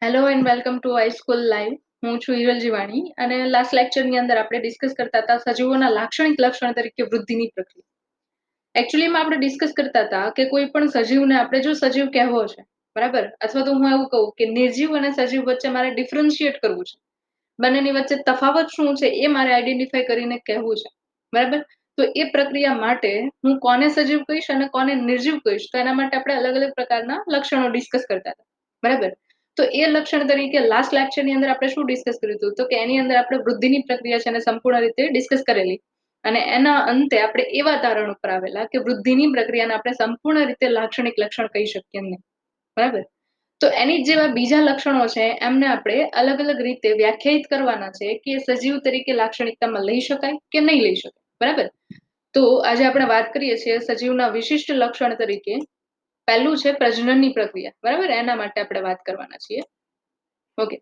Hello and welcome to high school live. હું છું હિરલ જીવાણી અને લાસ્ટ લેક્ચરની અંદર આપણે ડિસ્કસ કરતા હતા સજીવોના લાક્ષણિક લક્ષણ તરીકે વૃદ્ધિની પ્રક્રિયા. એકચ્યુઅલીમાં આપણે ડિસ્કસ કરતા હતા કે કોઈ પણ સજીવને આપણે જો સજીવ કહેવો છે, બરાબર, અથવા તો હું એવું કહું કે નિર્જીવ અને સજીવ વચ્ચે મારે ડિફરન્શિએટ કરવું છે, બંનેની વચ્ચે તફાવત શું છે એ મારે આઈડેન્ટિફાઈ કરીને કહેવું છે, બરાબર. તો એ પ્રક્રિયા માટે હું કોને સજીવ કહીશ અને કોને નિર્જીવ કહીશ, તો એના માટે આપણે અલગ અલગ પ્રકારના લક્ષણો ડિસ્કસ કરતા હતા, બરાબર. તો એ લક્ષણ તરીકે લાસ્ટ લેક્ચરની અંદર આપણે શું ડિસ્કસ કર્યું હતું, તો કે એની અંદર આપણે વૃદ્ધિની પ્રક્રિયા છે એને સંપૂર્ણ રીતે ડિસ્કસ કરેલી અને એના અંતે આપણે એવા તારણ ઉપર આવેલા કે વૃદ્ધિની પ્રક્રિયાને આપણે સંપૂર્ણ રીતે લાક્ષણિક લક્ષણ કહી શકીએ નહીં, બરાબર. તો એની જેવા બીજા લક્ષણો છે એમને આપણે અલગ અલગ રીતે વ્યાખ્યાયિત કરવાના છે કે સજીવ તરીકે લાક્ષણિકતામાં લઈ શકાય કે નહીં લઈ શકાય, બરાબર. તો આજે આપણે વાત કરીએ છીએ સજીવના વિશિષ્ટ લક્ષણ તરીકે પહેલું છે પ્રજનનની પ્રક્રિયા, બરાબર. એના માટે આપણે વાત કરવાના છીએ. ઓકે,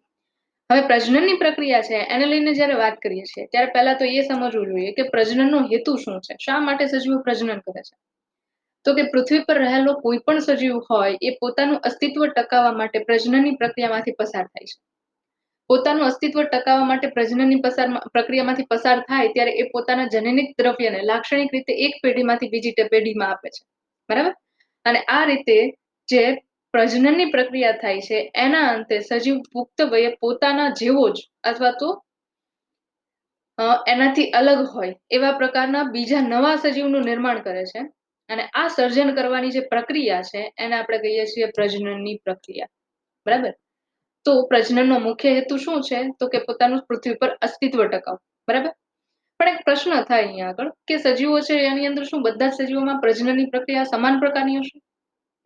હવે પ્રજનનની પ્રક્રિયા છે એને લઈને જ્યારે વાત કરીએ છીએ ત્યારે પહેલા તો એ સમજવું જોઈએ કે પ્રજનનનો હેતુ શું છે, શા માટે સજીવો પ્રજનન કરે છે. તો કે પૃથ્વી પર રહેલો કોઈ પણ સજીવ હોય એ પોતાનું અસ્તિત્વ ટકાવવા માટે પ્રજનનની પ્રક્રિયામાંથી પસાર થાય છે. પોતાનું અસ્તિત્વ ટકાવવા માટે પ્રજનનની પ્રક્રિયામાંથી પસાર થાય ત્યારે એ પોતાના જનનિક દ્રવ્યને લાક્ષણિક રીતે એક પેઢીમાંથી બીજી પેઢીમાં આપે છે, બરાબર. અને આ રીતે જે પ્રજનનની પ્રક્રિયા થાય છે એના અંતે સજીવ પુખ્ત વયે પોતાના જેવો જ અથવા તો એનાથી અલગ હોય એવા પ્રકારના બીજા નવા સજીવનું નિર્માણ કરે છે અને આ સર્જન કરવાની જે પ્રક્રિયા છે એને આપણે કહીએ છીએ પ્રજનનની પ્રક્રિયા, બરાબર. તો પ્રજનનનો મુખ્ય હેતુ શું છે, તો કે પોતાનું પૃથ્વી પર અસ્તિત્વ ટકાવવું, બરાબર. પણ એક પ્રશ્ન થાય અહીંયા આગળ કે સજીવો છે એની અંદર શું બધા જ સજીવોમાં પ્રજનનની પ્રક્રિયા સમાન પ્રકારની હશે?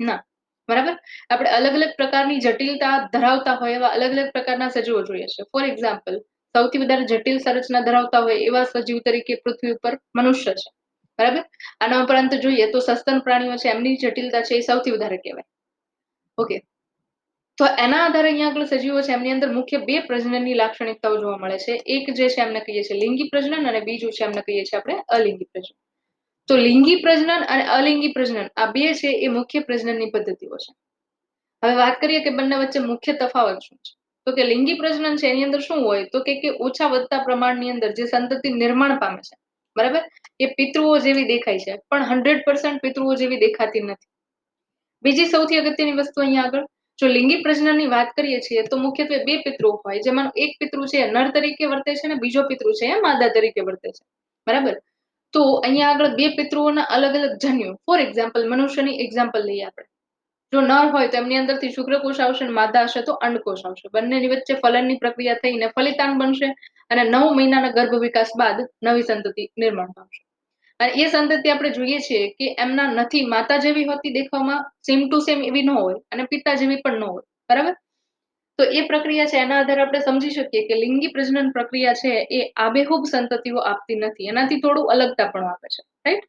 ના, બરાબર. આપણે અલગ અલગ પ્રકારની જટિલતા ધરાવતા હોય એવા અલગ અલગ પ્રકારના સજીવો જોઈએ છે. ફોર એક્ઝામ્પલ, સૌથી વધારે જટિલ સંરચના ધરાવતા હોય એવા સજીવ તરીકે પૃથ્વી ઉપર મનુષ્ય છે, બરાબર. આના ઉપરાંત જોઈએ તો સસ્તન પ્રાણીઓ છે એમની જટિલતા છે એ સૌથી વધારે કહેવાય. ઓકે, તો એના આધારે અહીંયા આગળ સજીવો છે એમની અંદર મુખ્ય બે પ્રજનનની લાક્ષણિકતાઓ જોવા મળે છે. એક જે છે એમને કહીએ છીએ લિંગી પ્રજનન અને બીજું છે એમને કહીએ છીએ આપણે અલિંગી પ્રજનન. તો લિંગી પ્રજનન અને અલિંગી પ્રજનન આ બે છે એ મુખ્ય પ્રજનનની પદ્ધતિઓ છે. હવે વાત કરીએ કે બંને વચ્ચે મુખ્ય તફાવત શું છે, તો કે લિંગી પ્રજનન છે એની અંદર શું હોય, તો કે ઓછા વધતા પ્રમાણની અંદર જે સંતતિ નિર્માણ પામે છે, બરાબર, એ પિતૃઓ જેવી દેખાય છે પણ 100% પિતૃઓ જેવી દેખાતી નથી. બીજી સૌથી અગત્યની વસ્તુ અહીંયા આગળ, જો લિંગી પ્રજનનની વાત કરીએ છીએ તો મુખ્યત્વે બે પિતૃ હોય, જેમાં એક પિતૃ છે નર તરીકે વર્તે છે અને બીજો પિતૃ છે એ માદા તરીકે વર્તે છે, બરાબર. તો અહીંયા આગળ બે પિતૃઓના અલગ અલગ જન્યુ, ફોર એક્ઝામ્પલ મનુષ્યની એક્ઝામ્પલ લઈએ આપણે. જો નર હોય તો એમની અંદરથી શુક્રકોષ આવશે અને માદા હશે તો અંડકોષ આવશે. બંનેની વચ્ચે ફલનની પ્રક્રિયા થઈને ફલિતાંડ બનશે અને 9 મહિનાના ગર્ભ વિકાસ બાદ નવી સંતતિ નિર્માણ પામશે. અને એ સંતતિ આપણે જોઈએ છીએ કે એમના નથી માતા જેવી હોતી દેખાવમાં, સેમ ટુ સેમ એવી ન હોય અને પિતા જેવી પણ ન હોય, બરાબર. તો એ પ્રક્રિયા છે એના આધારે આપણે સમજી શકીએ કે લિંગી પ્રજનન પ્રક્રિયા છે એ આબેહૂબ સંતતિઓ આપતી નથી, એનાથી થોડું અલગતા પણ આપે છે, રાઈટ.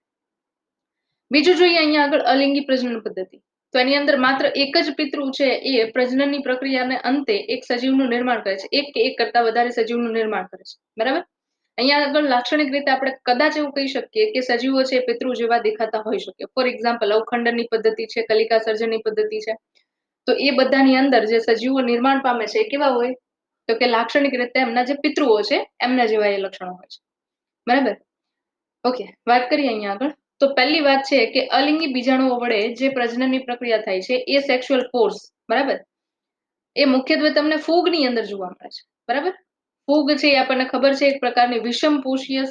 બીજું જોઈએ અહીંયા આગળ અલિંગી પ્રજનન પદ્ધતિ. તો એની અંદર માત્ર એક જ પિતૃ છે એ પ્રજનનની પ્રક્રિયાને અંતે એક સજીવનું નિર્માણ કરે છે, એક કે એક કરતા વધારે સજીવનું નિર્માણ કરે છે, બરાબર. અહીંયા આગળ લાક્ષણિક રીતે આપણે કદાચ એવું કહી શકીએ કે સજીવો છે પિતૃ જેવા દેખાતા હોઈ શકે. ફોર એક્ઝામ્પલ, અવખંડનની પદ્ધતિ છે, કલિકા સર્જનની પદ્ધતિ છે. તો એ બધાની અંદર જે સજીવો નિર્માણ પામે છે એ કેવા હોય, તો કે લાક્ષણિક રીતે એમના જે પિતૃઓ છે એમના જેવા એ લક્ષણો હોય છે, બરાબર. ઓકે, વાત કરીએ અહીંયા આગળ. તો પહેલી વાત છે કે અલિંગી બીજાણુઓ વડે જે પ્રજનનની પ્રક્રિયા થાય છે એ સેક્સ્યુઅલ ફોર્સ, બરાબર, એ મુખ્યત્વે તમને ફૂગની અંદર જોવા મળે છે, બરાબર. ફૂગ છે એ આપણને ખબર છે એક પ્રકારની વિષમપોષીય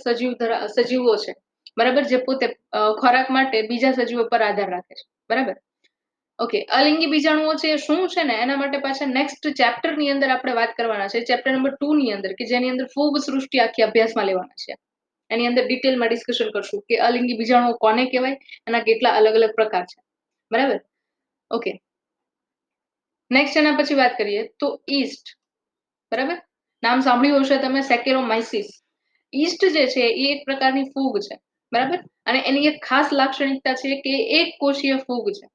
સજીવો છે, બરાબર, જે પોતે ખોરાક માટે બીજા સજીવો પર આધાર રાખે છે, બરાબર. ઓકે, અલિંગી બીજાણુઓ છે શું છે ને એના માટે પાછા નેક્સ્ટ ચેપ્ટર ની અંદર આપણે વાત કરવાના છે, ચેપ્ટર નંબર 2 ની અંદર, કે જેની અંદર ફૂગ સૃષ્ટિ આખી અભ્યાસમાં લેવાના છે. એની અંદર ડિટેલમાં ડિસ્કશન કરશું કે અલિંગી બીજાણુઓ કોને કહેવાય, એના કેટલા અલગ અલગ પ્રકાર છે, બરાબર. ઓકે, નેક્સ્ટ એના પછી વાત કરીએ તો ઈસ્ટ, બરાબર. નામ સાંભળ્યું હશે તમે, સેકેરોમાઇસિસ. ઈસ્ટ જે છે એ એક પ્રકારની ફૂગ છે, બરાબર. અને એની એક ખાસ લાક્ષણિકતા છે કે એક કોષીય ફૂગ છે.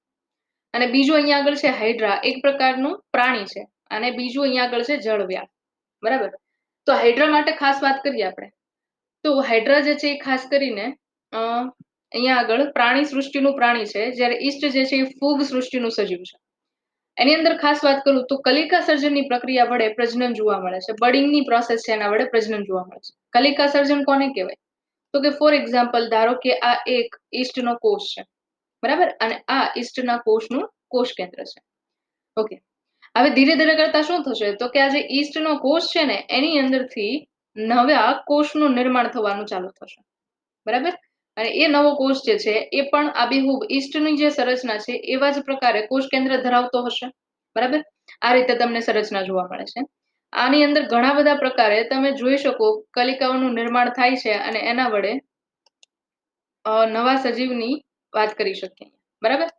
અને બીજું અહીંયા આગળ છે હાઇડ્રા, એક પ્રકારનું પ્રાણી છે, અને બીજું અહીંયા આગળ છે જળવ્યાળ, બરાબર. તો હાઇડ્રા માટે ખાસ વાત કરીએ આપણે, તો હાઇડ્રા જે છે એ ખાસ કરીને અહીંયા આગળ પ્રાણી સૃષ્ટિનું પ્રાણી છે, જ્યારે ઈસ્ટ જે છે એ ફૂગ સૃષ્ટિનું સજીવ છે. એની અંદર ખાસ વાત કરું તો કલિકા સર્જનની પ્રક્રિયા વડે પ્રજનન જોવા મળે છે. બડિંગની પ્રોસેસ છે એના વડે પ્રજનન જોવા મળે છે. કલિકા સર્જન કોને કહેવાય? તો કે ફોર એક્ઝામ્પલ ધારો કે આ એક ઈસ્ટનો કોષ છે, બરાબર, અને આ ઈસ્ટના કોષનું કોષ કેન્દ્ર છે. ઓકે, હવે ધીરે ધીરે કરતા શું થશે તો કે આ જે ઈસ્ટનો કોષ છે ને એની અંદરથી નવા કોષનું નિર્માણ થવાનું ચાલુ થશે, બરાબર. અને એ નવો કોષ જે છે એ પણ આબેહૂબ ઈસ્ટની જે સંરચના છે એવા જ પ્રકારે કોષ કેન્દ્ર ધરાવતો હશે, બરાબર. આ રીતે તમને સંરચના જોવા મળે છે. આની અંદર ઘણા બધા પ્રકારે તમે જોઈ શકો કલિકાઓનું નિર્માણ થાય છે અને એના વડે નવા સજીવની વાત કરી શકીએ, બરાબર.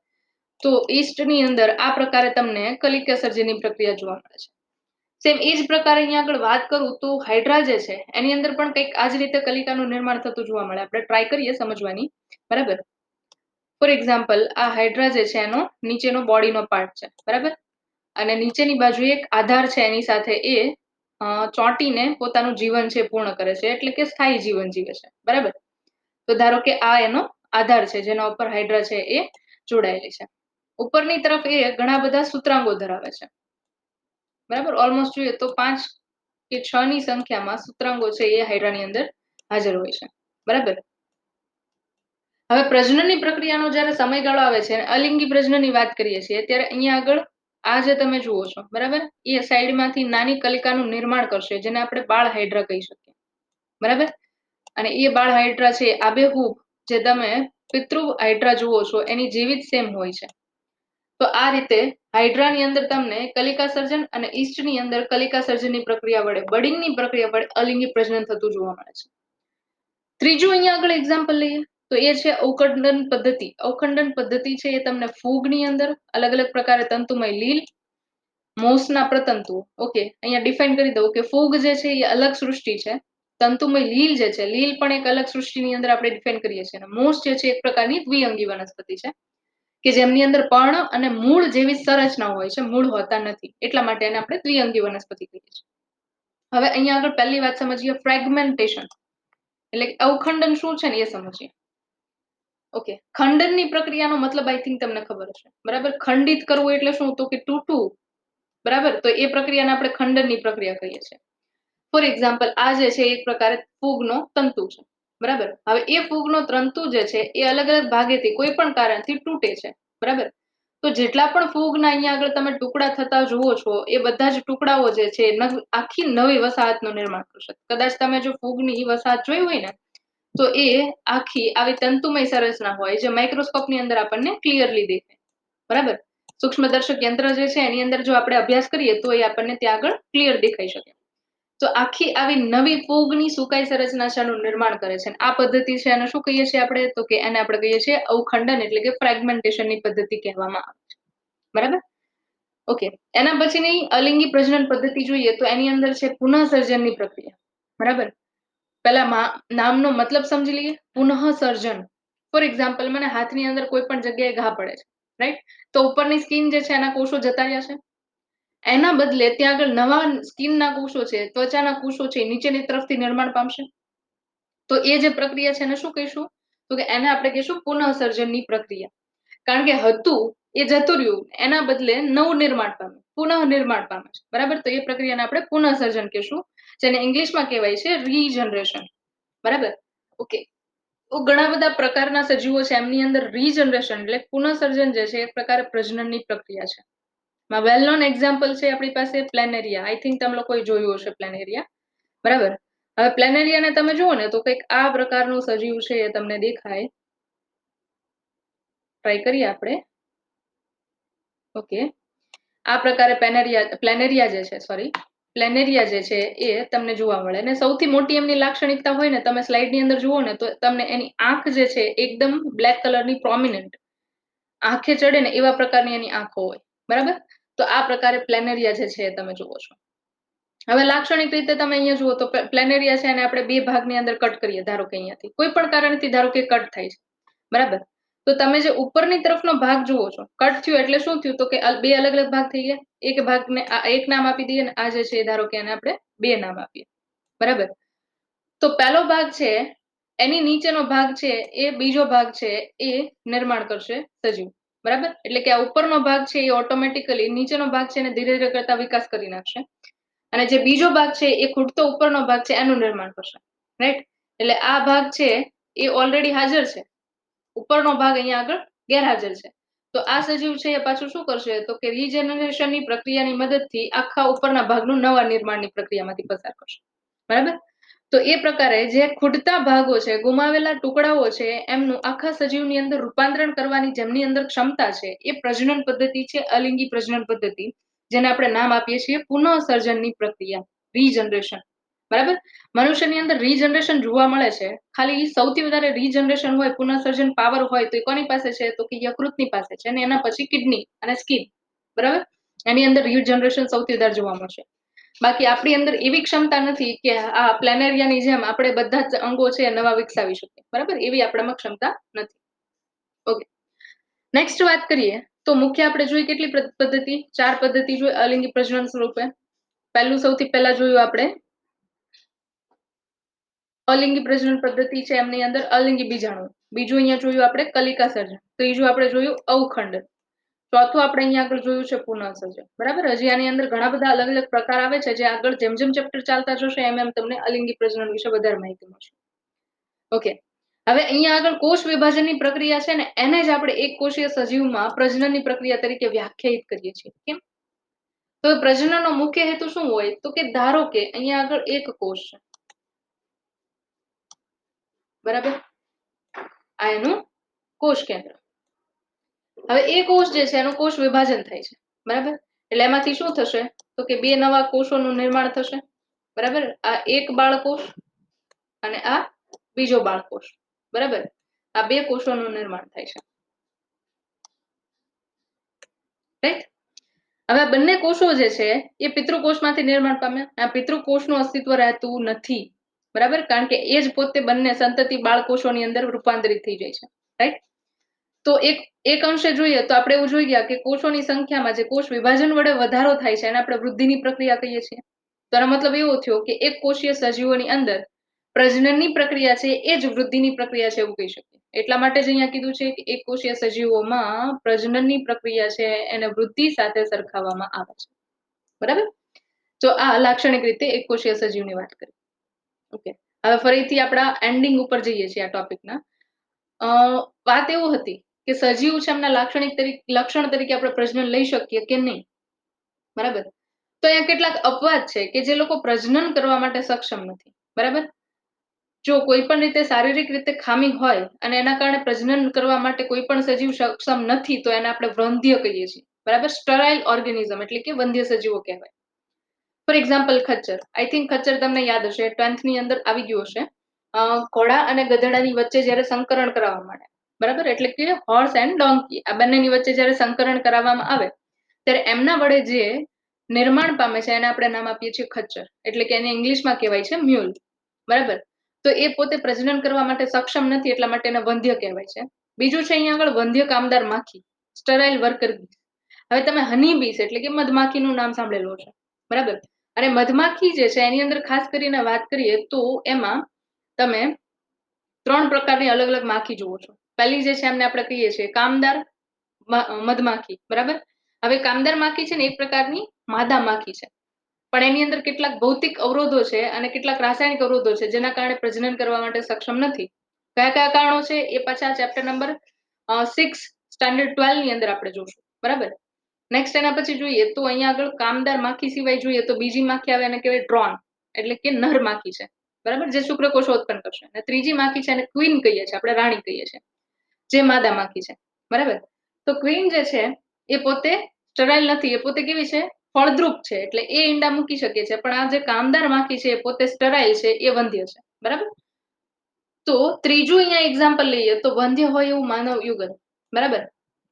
તો ઈસ્ટની અંદર આ પ્રકારે તમને કલિકા સર્જનની પ્રક્રિયા જોવા મળે છે. સેમ એ જ પ્રકારે અહીંયા આગળ વાત કરું તો હાઇડ્રા જે છે એની અંદર પણ કંઈક આ જ રીતે કલિકાનું નિર્માણ થતું જોવા મળે. આપણે ટ્રાય કરીએ સમજવાની, બરાબર. ફોર એક્ઝામ્પલ આ હાઇડ્રા જે છે એનો નીચેનો બોડીનો પાર્ટ છે, બરાબર, અને નીચેની બાજુ એક આધાર છે એની સાથે એ ચોંટીને પોતાનું જીવન છે પૂર્ણ કરે છે, એટલે કે સ્થાયી જીવન જીવે છે, બરાબર. તો ધારો કે આ એનો આધાર છે જેના ઉપર હાઇડ્રા છે એ જોડાયેલી છે. ઉપરની તરફ એ ઘણા બધા સૂત્રાંગો ધરાવે છે, બરાબર. ઓલમોસ્ટ જોઈએ તો 5 કે 6 ની સંખ્યામાં સૂત્રાંગો છે એ હાઇડ્રાની અંદર હાજર હોય છે, બરાબર. હવે પ્રજનનની પ્રક્રિયાનો જ્યારે સમયગાળો આવે છે અલિંગી પ્રજનનની વાત કરીએ છીએ ત્યારે અહીંયા આગળ આ જે તમે જુઓ છો, બરાબર, એ સાઈડમાંથી નાની કલિકાનું નિર્માણ કરશે જેને આપણે બાળ હાઇડ્રા કહી શકીએ, બરાબર. અને એ બાળ હાઇડ્રા છે આબેહૂબ જે તમે પિતૃ હાઇડ્રા જુઓ છો એની જેવી જ સેમ હોય છે. તો આ રીતે હાઇડ્રાની અંદર તમને કલિકા સર્જન અને ઈસ્ટની અંદર કલિકા સર્જનની પ્રક્રિયા વડે બડિંગની પ્રક્રિયા વડે અલિંગી પ્રજનન થતું જોવા મળે છે. ત્રીજું અહીંયા આગળ એક્ઝામ્પલ લઈએ તો એ છે અવખંડન પદ્ધતિ. અવખંડન પદ્ધતિ છે એ તમને ફૂગની અંદર અલગ અલગ પ્રકારે તંતુમય લીલ, મોસના પ્રતંતુઓ, ઓકે, અહીંયા ડિફાઇન કરી દઉં કે ફૂગ જે છે એ અલગ સૃષ્ટિ છે. તંતુમય લીલ જે છે, લીલ પણ એક અલગ સૃષ્ટિની અંદર આપણે ડિફાઇન કરીએ છીએ. મોસ જે છે એક પ્રકારની દ્વિઅંગી વનસ્પતિ છે કે જેમની અંદર પર્ણ અને મૂળ જેવી સંરચના હોય છે, મૂળ હોતા નથી, એટલા માટે એને આપણે દ્વિઅંગી વનસ્પતિ કહીએ છીએ. હવે અહીંયા આગળ પહેલી વાત સમજીએ ફ્રેગમેન્ટેશન, એટલે અવખંડન શું છે ને એ સમજીએ. ઓકે, ખંડનની પ્રક્રિયાનો મતલબ આઈ થિંક તમને ખબર હશે, બરાબર. ખંડિત કરવું એટલે શું તો કે તૂટવું, બરાબર. તો એ પ્રક્રિયાને આપણે ખંડનની પ્રક્રિયા કહીએ છીએ. ફોર એક્ઝામ્પલ આ જે છે એક પ્રકારે ફૂગનો તંતુ છે, બરાબર. હવે એ ફૂગનો તંતુ જે છે એ અલગ અલગ ભાગેથી કોઈ પણ કારણથી તૂટે છે, બરાબર. તો જેટલા પણ ફૂગના અહીંયા આગળ તમે ટુકડા થતા જુઓ છો એ બધા જ ટુકડાઓ જે છે આખી નવી વસાહતનું નિર્માણ કરશે. કદાચ તમે જો ફૂગની વસાહત જોઈ હોય ને તો એ આખી આવી તંતુમય સંરચના હોય જે માઇક્રોસ્કોપની અંદર આપણને ક્લિયરલી દેખાય, બરાબર. સૂક્ષ્મદર્શક યંત્ર જે છે એની અંદર જો આપણે અભ્યાસ કરીએ તો એ આપણને ત્યાં આગળ ક્લિયર દેખાઈ શકે. તો આખી આવી નવી ફૂગની સુકાઈ સંરચના છે એનું નિર્માણ કરે છે. આ પદ્ધતિ છે એને શું કહીએ છીએ આપણે તો કે એને આપણે કહીએ છીએ અવખંડન એટલે કે ફ્રેગમેન્ટેશનની પદ્ધતિ કહેવામાં આવે છે, બરાબર. ઓકે, એના પછીની અલિંગી પ્રજનન પદ્ધતિ જોઈએ તો એની અંદર છે પુનઃસર્જનની પ્રક્રિયા, બરાબર. પહેલા નામનો મતલબ સમજી લઈએ. પુનઃસર્જન, ફોર એક્ઝામ્પલ મને હાથની અંદર કોઈ પણ જગ્યાએ ઘા પડે છે, રાઈટ, તો ઉપરની સ્કિન જે છે એના કોષો જતા રહ્યા છે, એના બદલે ત્યાં આગળ નવા સ્કિનના કોષો છે, ત્વચાના કોષો છે નીચેની તરફથી નિર્માણ પામશે. તો એ જે પ્રક્રિયા છે એને શું કહીશું તો કે એને આપણે કહીશું પુનઃસર્જનની પ્રક્રિયા. કારણ કે હતું એ જતું રહ્યું, એના બદલે નવું નિર્માણ પામે, પુનઃ નિર્માણ પામે છે, બરાબર. તો એ પ્રક્રિયાને આપણે પુનઃસર્જન કહીશું, જેને ઇંગ્લિશમાં કહેવાય છે રીજનરેશન, બરાબર. ઓકે, તો ઘણા બધા પ્રકારના સજીવો છે એમની અંદર રીજનરેશન એટલે પુનઃસર્જન જે છે એક પ્રકારે પ્રજનનની પ્રક્રિયા છે. વેલ નોન એક્ઝામ્પલ છે આપણી પાસે પ્લેનેરિયા. આઈ થિંક તમે લોકોએ જોયું હશે પ્લેનેરિયા, બરાબર. હવે પ્લેનેરિયાને તમે જુઓ ને તો કંઈક આ પ્રકારનું સજીવ છે એ તમને દેખાય. ટ્રાય કરીએ આપણે. ઓકે, આ પ્રકારે પ્લેનેરિયા જે છે, સોરી, પ્લેનેરિયા જે છે એ તમને જોવા મળે. અને સૌથી મોટી એમની લાક્ષણિકતા હોય ને તમે સ્લાઇડની અંદર જુઓ ને તો તમને એની આંખ જે છે એકદમ બ્લેક કલરની પ્રોમિનન્ટ આંખે ચડે ને એવા પ્રકારની એની આંખો હોય, બરાબર. તો આ પ્રકારે પ્લેનેરિયા જે છે તમે જુઓ છો. હવે લાક્ષણિક રીતે તમે અહીંયા જુઓ તો પ્લેનેરિયા છે એને આપણે બે ભાગની અંદર કટ કરીએ, ધારો કે અહીંયાથી કોઈ પણ કારણથી ધારો કે કટ થાય છે, બરાબર. તો તમે જે ઉપરની તરફનો ભાગ જુઓ છો કટ થયું એટલે શું થયું તો કે બે અલગ અલગ ભાગ થઈ ગયા. એક ભાગને એક નામ આપી દઈએ અને આ જે છે ધારો કે એને આપણે બે નામ આપીએ, બરાબર. તો પહેલો ભાગ છે એની નીચેનો ભાગ છે એ બીજો ભાગ છે એ નિર્માણ કરશે સજીવ, બરાબર, એટલે કે આ ઉપરનો ભાગ છે એ ઓટોમેટિકલી નીચેનો ભાગ છે એને ધીરે ધીરે કરતા વિકાસ કરી નાખશે, અને જે બીજો ભાગ છે એ ખૂટતો ઉપરનો ભાગ છે એનું નિર્માણ કરશે, રાઈટ. એટલે આ ભાગ છે એ ઓલરેડી હાજર છે, ઉપરનો ભાગ અહીંયા આગળ ગેરહાજર છે. તો આ સજીવ છે એ પાછું શું કરશે, તો કે રીજનરેશનની પ્રક્રિયાની મદદથી આખા ઉપરના ભાગનું નવા નિર્માણની પ્રક્રિયામાંથી પસાર કરશે, બરાબર. તો એ પ્રકારે જે ખૂટતા ભાગો છે, ગુમાવેલા ટુકડાઓ છે, એમનું આખા સજીવની અંદર રૂપાંતરણ કરવાની જેમની અંદર ક્ષમતા છે એ પ્રજનન પદ્ધતિ છે, અલિંગી પ્રજનન પદ્ધતિ, જેને આપણે નામ આપીએ છીએ પુનઃસર્જનની પ્રક્રિયા, રીજનરેશન, બરાબર. મનુષ્યની અંદર રીજનરેશન જોવા મળે છે, ખાલી સૌથી વધારે રીજનરેશન હોય, પુનઃસર્જન પાવર હોય તો એ કોની પાસે છે, તો કે યકૃતની પાસે છે, અને એના પછી કિડની અને સ્કિન, બરાબર. એની અંદર રીજનરેશન સૌથી વધારે જોવા મળશે. બાકી આપણી અંદર એવી ક્ષમતા નથી કે આ પ્લેનેરિયાની જેમ આપણે બધા જ અંગો છે નવા વિકસાવી શકીએ, બરાબર, એવી આપણામાં ક્ષમતા નથી. ઓકે, નેક્સ્ટ વાત કરીએ તો મુખ્ય આપણે જોઈ કેટલી પદ્ધતિ, 4 પદ્ધતિ જોઈ અલિંગી પ્રજનન સ્વરૂપે. પહેલું સૌથી પહેલા જોયું આપણે અલિંગી પ્રજનન પદ્ધતિ છે, એમની અંદર અલિંગી બીજાણુ. બીજું અહીંયા જોયું આપણે કલિકા સર્જન. ત્રીજું આપણે જોયું અવખંડન. ચોથું આપણે અહીંયા આગળ જોયું છે પુનઃસર્જન, બરાબર. હજી આની અંદર ઘણા બધા અલગ અલગ પ્રકાર આવે છે, જે આગળ જેમ જેમ ચેપ્ટર ચાલતા જશે એમ એમ તમને અલિંગી પ્રજનન વિશે વધારે માહિતી મળશે. ઓકે, હવે અહીંયા આગળ કોષ વિભાજનની પ્રક્રિયા છે ને, એને જ આપણે એક કોષીય સજીવમાં પ્રજનનની પ્રક્રિયા તરીકે વ્યાખ્યાયિત કરીએ છીએ. કેમ? તો પ્રજનનનો મુખ્ય હેતુ શું હોય, તો કે ધારો કે અહીંયા આગળ એક કોષ છે, બરાબર, આ એનું કોષ કેન્દ્ર. હવે એ કોષ જે છે એનું કોષ વિભાજન થાય છે, બરાબર. એટલે એમાંથી શું થશે, તો કે 2 નવા કોષોનું નિર્માણ થશે, બરાબર. આ એક બાળકોષ અને આ બીજો બાળકોષ, બરાબર. આ 2 કોષોનું નિર્માણ થાય છે, રાઈટ. હવે બંને કોષો જે છે એ પિતૃકોષમાંથી નિર્માણ પામે. આ પિતૃકોષનું અસ્તિત્વ રહેતું નથી, બરાબર, કારણ કે એ જ પોતે બંને સંતતિ બાળકોષોની અંદર રૂપાંતરિત થઈ જાય છે, રાઈટ. તો એક અંશે જોઈએ તો આપણે એવું જોઈ ગયા કે કોષોની સંખ્યામાં જે કોષ વિભાજન વડે વધારો થાય છે એને આપણે વૃદ્ધિની પ્રક્રિયા કહીએ છીએ. તો એનો મતલબ એવો થયો કે એક કોષીય સજીવોની અંદર પ્રજનનની પ્રક્રિયા છે એ જ વૃદ્ધિની પ્રક્રિયા છે એવું કહી શકીએ. એટલા માટે જ અહીંયા કીધું છે કે એક કોષીય સજીવોમાં પ્રજનનની પ્રક્રિયા છે એને વૃદ્ધિ સાથે સરખાવવામાં આવે છે, બરાબર. તો આ લાક્ષણિક રીતે એક કોષીય સજીવની વાત કરી. ઓકે, હવે ફરીથી આપણા એન્ડિંગ ઉપર જઈએ છીએ આ ટોપિકના. વાત એવું હતી કે સજીવ છે એમના લક્ષણ તરીકે આપણે પ્રજનન લઈ શકીએ કે નહીં, બરાબર. તો અહીંયા કેટલાક અપવાદ છે કે જે લોકો પ્રજનન કરવા માટે સક્ષમ નથી, બરાબર. જો કોઈ પણ રીતે શારીરિક રીતે ખામી હોય અને એના કારણે પ્રજનન કરવા માટે કોઈ પણ સજીવ સક્ષમ નથી, તો એને આપણે વંધ્ય કહીએ છીએ, બરાબર. સ્ટરાઇલ ઓર્ગેનિઝમ એટલે કે વંધ્ય સજીવો કહેવાય. ફોર એક્ઝામ્પલ ખચ્ચર. આઈ થિંક ખચ્ચર તમને યાદ હશે, 10th ની અંદર આવી ગયું હશે. ઘોડા અને ગધેડાની વચ્ચે જ્યારે સંકરણ કરાવવા માટે, બરાબર, એટલે કે હોર્સ એન્ડ ડોંકી, આ બંનેની વચ્ચે જ્યારે સંકરણ કરાવવામાં આવે ત્યારે એમના વડે જે નિર્માણ પામે છે એને આપણે નામ આપીએ છીએ ખચ્ચર, એટલે કે એને ઇંગ્લિશમાં કહેવાય છે મ્યુલ, બરાબર. તો એ પોતે પ્રજનન કરવા માટે સક્ષમ નથી, એટલા માટે એને વંધ્ય કહેવાય છે. બીજું છે અહીંયા આગળ વંધ્ય કામદાર માખી, સ્ટરાઇલ વર્કર બી. હવે તમે હની બીસ એટલે કે મધમાખીનું નામ સાંભળેલું છે, બરાબર. અને મધમાખી જે છે એની અંદર ખાસ કરીને વાત કરીએ તો એમાં તમે 3 પ્રકારની અલગ અલગ માખી જુઓ છો. પહેલી જે છે એમને આપણે કહીએ છીએ કામદાર મધમાખી, બરાબર. હવે કામદાર માખી છે ને એક પ્રકારની માદા માખી છે, પણ એની અંદર કેટલાક ભૌતિક અવરોધો છે અને કેટલાક રાસાયણિક અવરોધો છે જેના કારણે પ્રજનન કરવા માટે સક્ષમ નથી. કયા કયા કારણો છે એ પાછા ચેપ્ટર નંબર 6 સ્ટાન્ડર્ડ 12 ની અંદર આપણે જોશું, બરાબર. નેક્સ્ટ એના પછી જોઈએ તો અહીંયા આગળ કામદાર માખી સિવાય જોઈએ તો બીજી માખી આવે એને કહેવાય ડ્રોન, એટલે કે નર માખી છે, બરાબર, જે શુક્રકોષો ઉત્પન્ન કરશે. અને ત્રીજી માખી છે એને ક્વીન કહીએ છીએ, આપણે રાણી કહીએ છીએ, જે માદા માખી છે, બરાબર. તો ક્વીન જે છે એ પોતે સ્ટરાઇલ નથી, એ પોતે કેવી છે, ફળદ્રુપ છે, એટલે એ ઈંડા મૂકી શકે છે. પણ આ જે કામદાર માખી છે એ પોતે સ્ટરાઇલ છે, એ વંધ્ય છે, બરાબર. તો ત્રીજું અહીંયા એક્ઝામ્પલ લઈએ તો વંધ્ય હોય એવું માનવ યુગલ, બરાબર.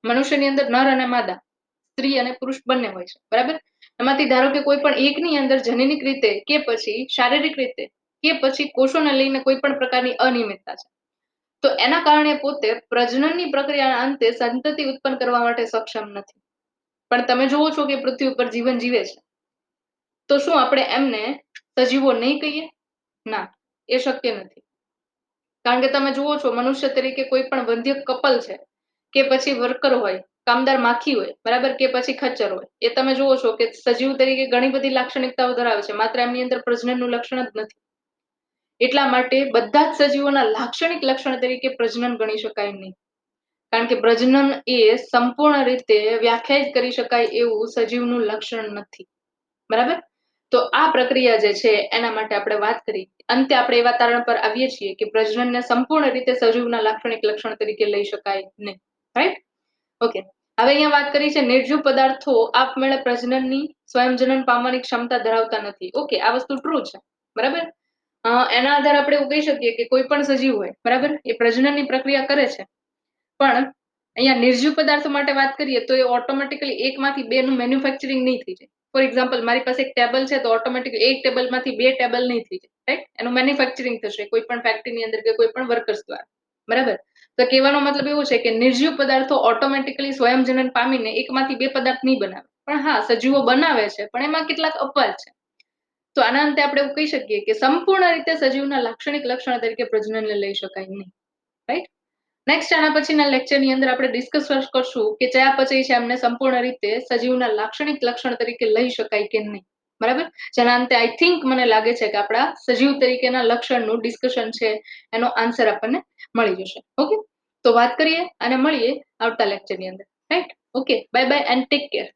મનુષ્યની અંદર નર અને માદા, સ્ત્રી અને પુરુષ બંને હોય છે, બરાબર. એમાંથી ધારો કે કોઈ પણ એકની અંદર જનનિક રીતે કે પછી શારીરિક રીતે કે પછી કોષોને લઈને કોઈ પણ પ્રકારની અનિયમિતતા છે, તો એના કારણે પોતે પ્રજનનની પ્રક્રિયાના અંતે સંતતિ ઉત્પન્ન કરવા માટે સક્ષમ નથી. પણ તમે જોવો છો કે પૃથ્વી ઉપર જીવન જીવે છે, તો શું આપણે એમને સજીવો નહીં કહીએ? ના, એ શક્ય નથી. કારણ કે તમે જુઓ છો મનુષ્ય તરીકે કોઈ પણ વંધ્ય કપલ છે કે પછી વર્કર હોય કામદાર માખી હોય, બરાબર, કે પછી ખચ્ચર હોય, એ તમે જુઓ છો કે સજીવ તરીકે ઘણી બધી લાક્ષણિકતાઓ ધરાવે છે, માત્ર એમની અંદર પ્રજનનનું લક્ષણ જ નથી. એટલા માટે બધા જ સજીવોના લાક્ષણિક લક્ષણ તરીકે પ્રજનન ગણી શકાય નહીં. કારણ કે પ્રજનન એ સંપૂર્ણ રીતે વ્યાખ્યાયિત કરી શકાય એવું સજીવનું લક્ષણ નથી. બરાબર? તો આ પ્રક્રિયા જે છે એના માટે આપણે વાત કરી. અંતે આપણે એવા તારણ પર આવીએ છીએ કે પ્રજનનને સંપૂર્ણ રીતે સજીવના લાક્ષણિક લક્ષણ તરીકે લઈ શકાય નહીં. રાઈટ? ઓકે. હવે અહીંયા વાત કરી છે નિર્જીવ પદાર્થો આપમેળે પ્રજનનની સ્વયંજનન પામવાની ક્ષમતા ધરાવતા નથી. ઓકે, આ વસ્તુ ટ્રુ છે. બરાબર? એના આધારે આપણે એવું કહી શકીએ કે કોઈ પણ સજીવ હોય, બરાબર, એ પ્રજનનની પ્રક્રિયા કરે છે. પણ અહીંયા નિર્જીવ પદાર્થો માટે વાત કરીએ તો એ ઓટોમેટિકલી એકમાંથી બેનું મેન્યુફેક્ચરિંગ નહીં થઈ જાય. ફોર એક્ઝામ્પલ, મારી પાસે એક ટેબલ છે તો ઓટોમેટિકલી એક ટેબલમાંથી બે ટેબલ નહીં થઈ જાય. રાઈટ? એનું મેન્યુફેક્ચરિંગ થશે કોઈ પણ ફેક્ટરીની અંદર કે કોઈ પણ વર્કર્સ દ્વારા. બરાબર? તો કહેવાનો મતલબ એવું છે કે નિર્જીવ પદાર્થો ઓટોમેટિકલી સ્વયંજનન પામીને એકમાંથી બે પદાર્થ નહીં બનાવે. પણ હા, સજીવો બનાવે છે, પણ એમાં કેટલાક અપવાદ છે. તો આના અંતે આપણે એવું કહી શકીએ કે સંપૂર્ણ રીતે સજીવના લાક્ષણિક લક્ષણ તરીકે પ્રજનનને લઈ શકાય નહીં. રાઈટ? નેક્સ્ટ આના પછીના લેક્ચરની અંદર આપણે ડિસ્કસ કરશું કે ચયાપચય છે એમને સંપૂર્ણ રીતે સજીવના લાક્ષણિક લક્ષણ તરીકે લઈ શકાય કે નહીં. બરાબર? જેના અંતે આઈ થિંક મને લાગે છે કે આપણા સજીવ તરીકેના લક્ષણનું ડિસ્કશન છે એનો આન્સર આપણને મળી જશે. ઓકે? તો વાત કરીએ અને મળીએ આવતા લેક્ચરની અંદર. Right? Okay, bye bye and take care.